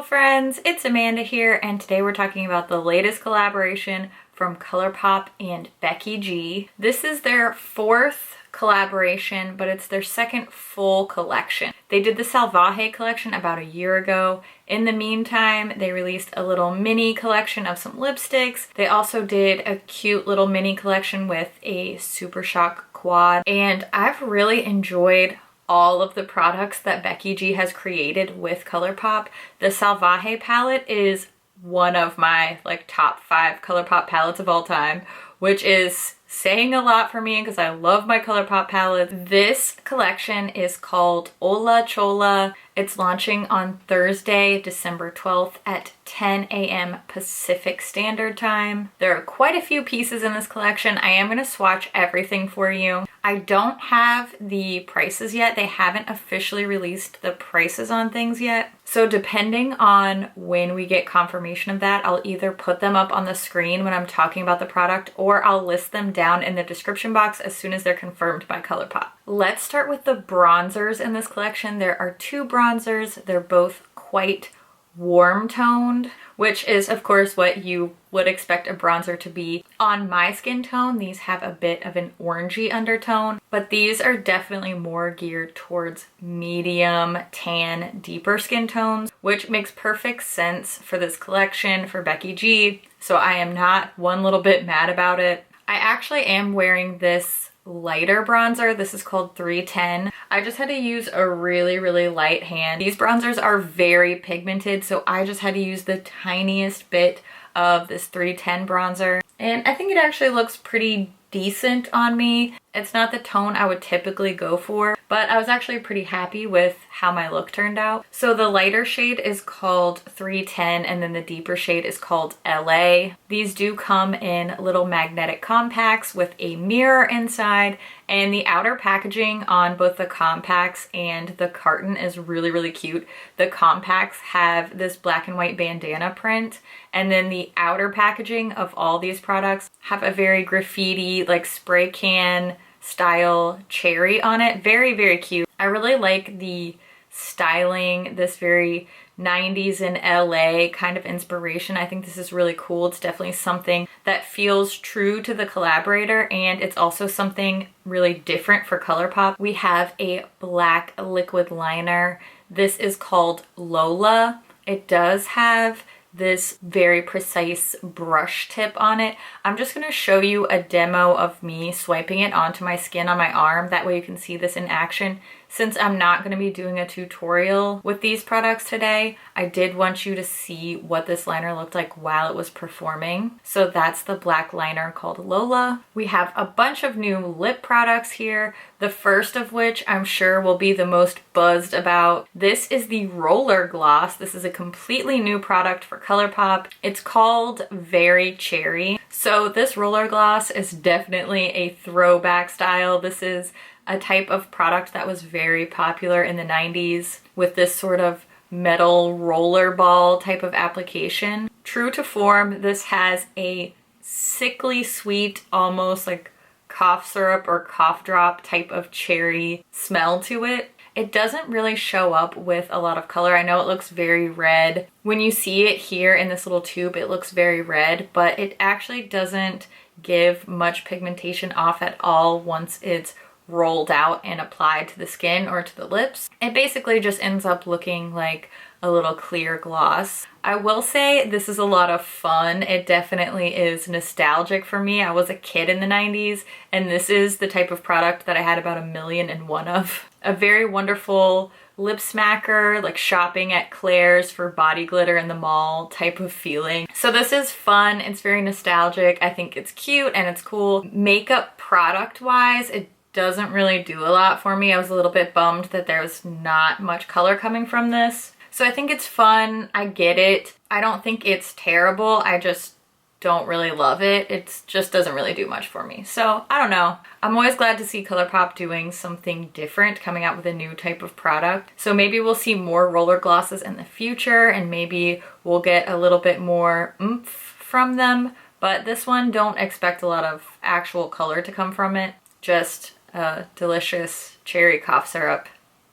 beautiful friends, it's Amanda here, and today we're talking about the latest collaboration from ColourPop and Becky G. This is their fourth collaboration, but it's their second full collection. They did the Salvaje collection about a year ago. In the meantime, they released a little mini collection of some lipsticks. They also did a cute little mini collection with a Super Shock quad, and I've really enjoyed all of the products that Becky G has created with ColourPop. The Salvaje palette is one of my top 5 ColourPop palettes of all time, which is saying a lot for me because I love my ColourPop palettes. This collection is called Hola Chola. It's launching on Thursday, December 12th at 10 a.m. Pacific Standard Time. There are quite a few pieces in this collection. I am going to swatch everything for you. I don't have the prices yet. They haven't officially released the prices on things yet. So depending on when we get confirmation of that, I'll either put them up on the screen when I'm talking about the product, or I'll list them down in the description box as soon as they're confirmed by ColourPop. Let's start with the bronzers in this collection. There are 2 bronzers. They're both quite warm toned, which is of course what you would expect a bronzer to be. On my skin tone, these have a bit of an orangey undertone, but these are definitely more geared towards medium tan, deeper skin tones, which makes perfect sense for this collection for Becky G. So I am not one little bit mad about it. I actually am wearing this lighter bronzer. This is called 310. I just had to use a really light hand. These bronzers are very pigmented, so I just had to use the tiniest bit of this 310 bronzer, and I think it actually looks pretty decent on me. It's not the tone I would typically go for, but I was actually pretty happy with how my look turned out. So the lighter shade is called 310 and then the deeper shade is called LA. These do come in little magnetic compacts with a mirror inside, and the outer packaging on both the compacts and the carton is really cute. The compacts have this black and white bandana print, and then the outer packaging of all these products have a very graffiti, spray can style cherry on it. Very cute. I really like the styling, this very 90s in LA kind of inspiration. I think this is really cool. It's definitely something that feels true to the collaborator, and it's also something really different for ColourPop. We have a black liquid liner. This is called Lola. It does have this very precise brush tip on it. I'm just going to show you a demo of me swiping it onto my skin on my arm. That way you can see this in action. Since I'm not going to be doing a tutorial with these products today, I did want you to see what this liner looked like while it was performing. So that's the black liner called Lola. We have a bunch of new lip products here, the first of which I'm sure will be the most buzzed about. This is the Roller Gloss. This is a completely new product for ColourPop. It's called Very Cherry. So this Roller Gloss is definitely a throwback style. This is a type of product that was very popular in the 90s with this sort of metal roller ball type of application. True to form, this has a sickly sweet, almost like cough syrup or cough drop type of cherry smell to it. It doesn't really show up with a lot of color. I know it looks very red. When you see it here in this little tube, it looks very red, but it actually doesn't give much pigmentation off at all once it's rolled out and applied to the skin or to the lips. It basically just ends up looking like a little clear gloss. I will say this is a lot of fun. It definitely is nostalgic for me. I was a kid in the 90s, and this is the type of product that I had about 1,000,001 of. A very wonderful lip smacker, like shopping at Claire's for body glitter in the mall type of feeling. So this is fun. It's very nostalgic. I think it's cute and it's cool. Makeup product wise, it doesn't really do a lot for me. I was a little bit bummed that there was not much color coming from this. So I think it's fun. I get it. I don't think it's terrible. I just don't really love it. It just doesn't really do much for me. So I don't know. I'm always glad to see ColourPop doing something different, coming out with a new type of product. So maybe we'll see more roller glosses in the future, and maybe we'll get a little bit more oomph from them. But this one, don't expect a lot of actual color to come from it. Just a delicious cherry cough syrup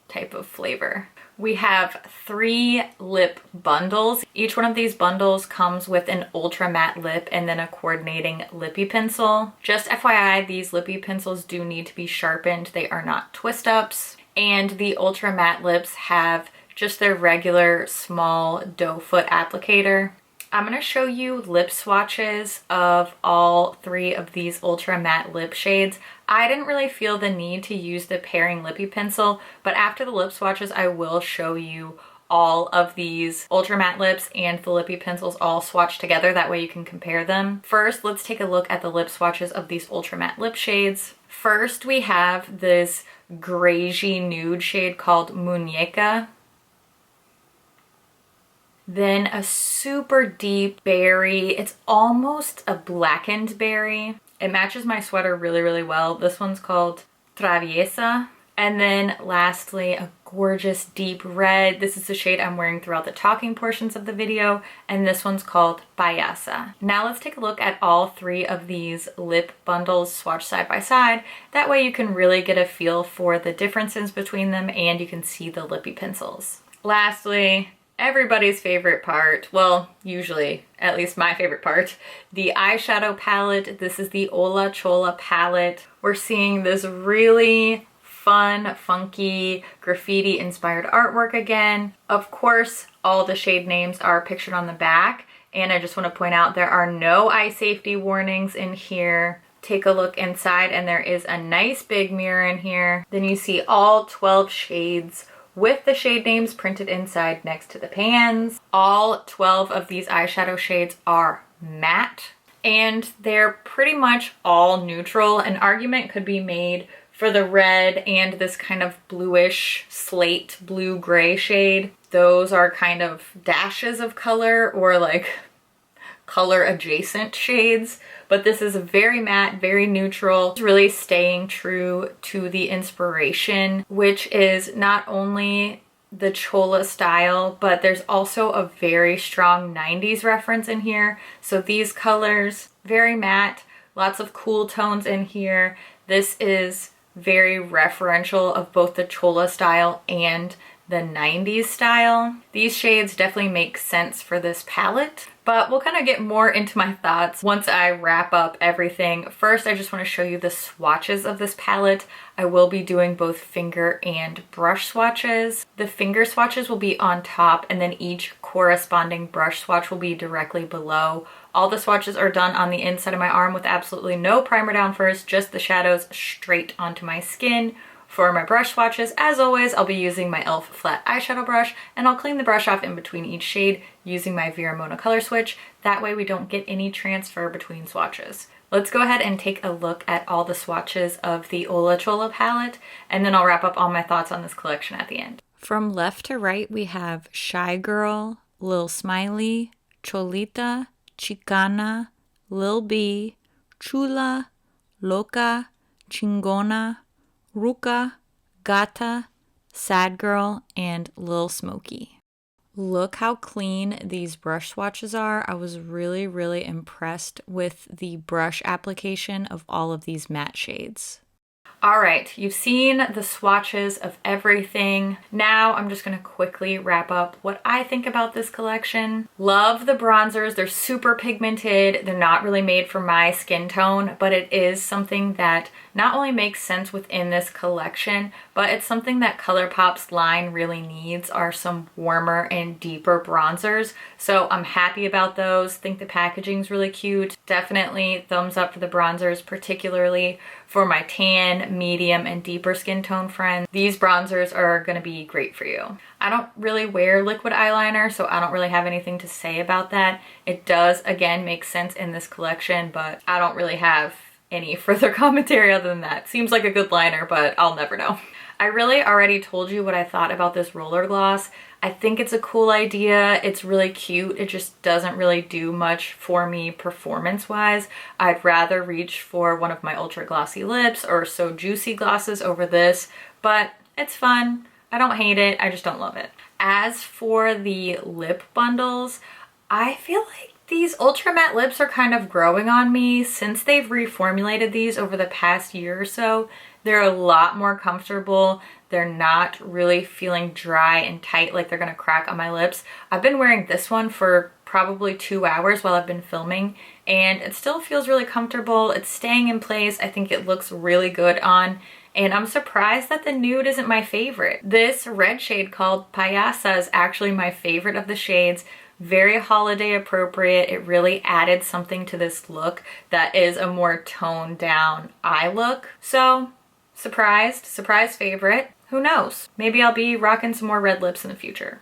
type of flavor. We have 3 lip bundles. Each one of these bundles comes with an ultra matte lip and then a coordinating lippy pencil. Just FYI, these lippy pencils do need to be sharpened. They are not twist ups. And the ultra matte lips have just their regular small doe foot applicator. I'm going to show you lip swatches of all 3 of these ultra matte lip shades. I didn't really feel the need to use the pairing lippy pencil, but after the lip swatches, I will show you all of these ultra matte lips and the lippy pencils all swatched together. That way you can compare them. First, let's take a look at the lip swatches of these ultra matte lip shades. First, we have this grayish nude shade called Muñeca. Then a super deep berry. It's almost a blackened berry. It matches my sweater really, really well. This one's called Traviesa. And then lastly, a gorgeous deep red. This is the shade I'm wearing throughout the talking portions of the video. And this one's called Payasa. Now let's take a look at all 3 of these lip bundles swatched side by side. That way you can really get a feel for the differences between them and you can see the lippy pencils. Lastly, everybody's favorite part, well, usually, at least my favorite part, the eyeshadow palette. This is the Hola Chola palette. We're seeing this really fun, funky, graffiti-inspired artwork again. Of course, all the shade names are pictured on the back, and I just want to point out there are no eye safety warnings in here. Take a look inside, and there is a nice big mirror in here. Then you see all 12 shades with the shade names printed inside next to the pans. All 12 of these eyeshadow shades are matte and they're pretty much all neutral. An argument could be made for the red and this kind of bluish slate blue gray shade. Those are kind of dashes of color or like color adjacent shades, but this is very matte, very neutral. It's really staying true to the inspiration, which is not only the Chola style, but there's also a very strong 90s reference in here. So these colors, very matte, lots of cool tones in here. This is very referential of both the Chola style and the 90s style. These shades definitely make sense for this palette, but we'll kind of get more into my thoughts once I wrap up everything. First, I just want to show you the swatches of this palette. I will be doing both finger and brush swatches. The finger swatches will be on top and then each corresponding brush swatch will be directly below. All the swatches are done on the inside of my arm with absolutely no primer down first, just the shadows straight onto my skin. For my brush swatches, as always, I'll be using my e.l.f. flat eyeshadow brush, and I'll clean the brush off in between each shade using my Viramona color switch. That way we don't get any transfer between swatches. Let's go ahead and take a look at all the swatches of the Hola Chola palette, and then I'll wrap up all my thoughts on this collection at the end. From left to right, we have Shy Girl, Lil Smiley, Cholita, Chicana, Lil B, Chula, Loca, Chingona, Ruka, Gata, Sad Girl, and Lil Smokey. Look how clean these brush swatches are. I was really, really impressed with the brush application of all of these matte shades. All right, you've seen the swatches of everything. Now I'm just gonna quickly wrap up what I think about this collection. Love the bronzers. They're super pigmented. They're not really made for my skin tone, but it is something that not only makes sense within this collection, but it's something that ColourPop's line really needs are some warmer and deeper bronzers. So I'm happy about those. Think the packaging's really cute. Definitely thumbs up for the bronzers, particularly for my tan, medium, and deeper skin tone friends. These bronzers are gonna be great for you. I don't really wear liquid eyeliner, so I don't really have anything to say about that. It does, again, make sense in this collection, but I don't really have any further commentary other than that. Seems like a good liner, but I'll never know. I really already told you what I thought about this roller gloss. I think it's a cool idea. It's really cute. It just doesn't really do much for me performance-wise. I'd rather reach for one of my ultra glossy lips or So Juicy glosses over this, but it's fun. I don't hate it. I just don't love it. As for the lip bundles, I feel like these ultra matte lips are kind of growing on me since they've reformulated these over the past year or so. They're a lot more comfortable. They're not really feeling dry and tight like they're gonna crack on my lips. I've been wearing this one for probably 2 hours while I've been filming, and it still feels really comfortable. It's staying in place. I think it looks really good on, and I'm surprised that the nude isn't my favorite. This red shade called Payasa is actually my favorite of the shades. Very holiday appropriate. It really added something to this look that is a more toned down eye look. So surprise favorite. Who knows? Maybe I'll be rocking some more red lips in the future.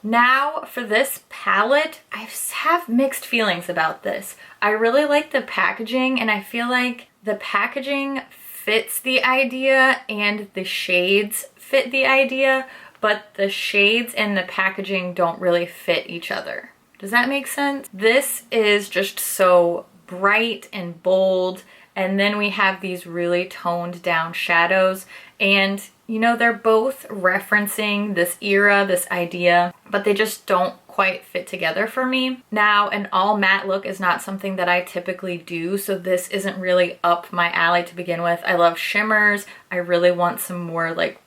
Now for this palette, I have mixed feelings about this. I really like the packaging, and I feel like the packaging fits the idea and the shades fit the idea, but the shades and the packaging don't really fit each other. Does that make sense? This is just so bright and bold, and then we have these really toned down shadows, and you know, they're both referencing this era, this idea, but they just don't quite fit together for me. Now, an all matte look is not something that I typically do, so this isn't really up my alley to begin with. I love shimmers. I really want some more like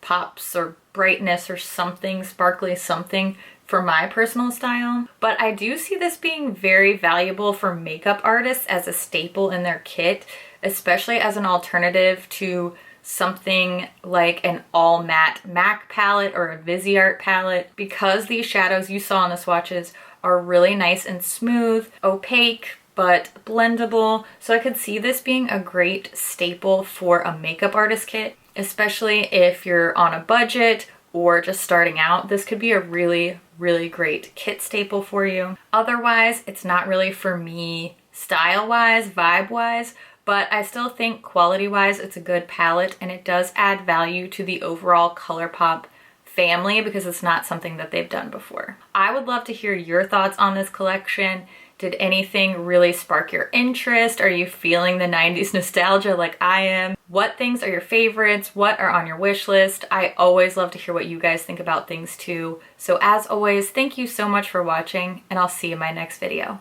pops or brightness or something, sparkly something for my personal style. But I do see this being very valuable for makeup artists as a staple in their kit, especially as an alternative to something like an all matte MAC palette or a Viseart palette, because these shadows you saw on the swatches are really nice and smooth, opaque, but blendable. So I could see this being a great staple for a makeup artist kit, especially if you're on a budget or just starting out. This could be a really great kit staple for you. Otherwise, it's not really for me style-wise, vibe-wise, but I still think quality-wise it's a good palette, and it does add value to the overall ColourPop family because it's not something that they've done before. I would love to hear your thoughts on this collection. Did anything really spark your interest? Are you feeling the 90s nostalgia like I am? What things are your favorites? What are on your wish list? I always love to hear what you guys think about things too. So as always, thank you so much for watching, and I'll see you in my next video.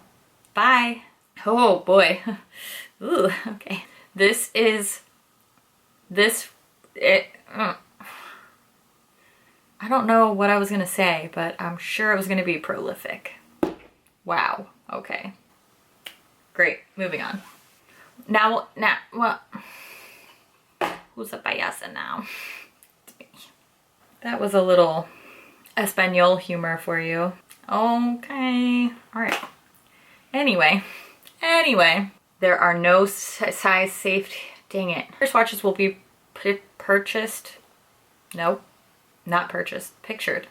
Bye! Oh boy. Ooh, okay. I don't know what I was gonna say, but I'm sure it was gonna be prolific. Wow, okay. Great, moving on. Now, what? Who's a payasa now? That was a little Espanol humor for you. Okay, all right. Anyway. There are no size safe, dang it. Your swatches will be purchased. Nope, not purchased, pictured.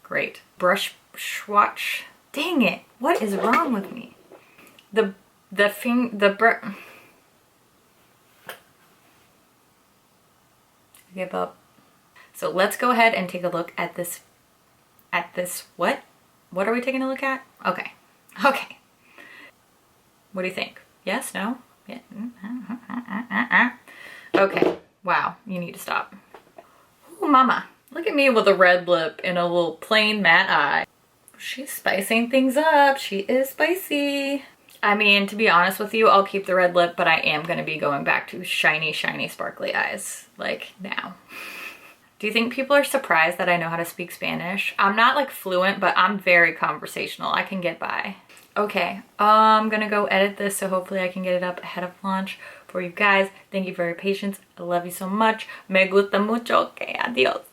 Great. Brush swatch. Dang it, what is wrong with me? Give up. So let's go ahead and take a look at this, what? What are we taking a look at? Okay. What do you think? Yes? No? Yeah. Okay. Wow. You need to stop. Oh, mama. Look at me with a red lip and a little plain matte eye. She's spicing things up. She is spicy. I mean, to be honest with you, I'll keep the red lip, but I am going to be going back to shiny, sparkly eyes. Like, now. Do you think people are surprised that I know how to speak Spanish? I'm not like fluent, but I'm very conversational. I can get by. Okay, I'm gonna go edit this, so hopefully I can get it up ahead of launch for you guys. Thank you for your patience. I love you so much. Me gusta mucho. Okay, adios.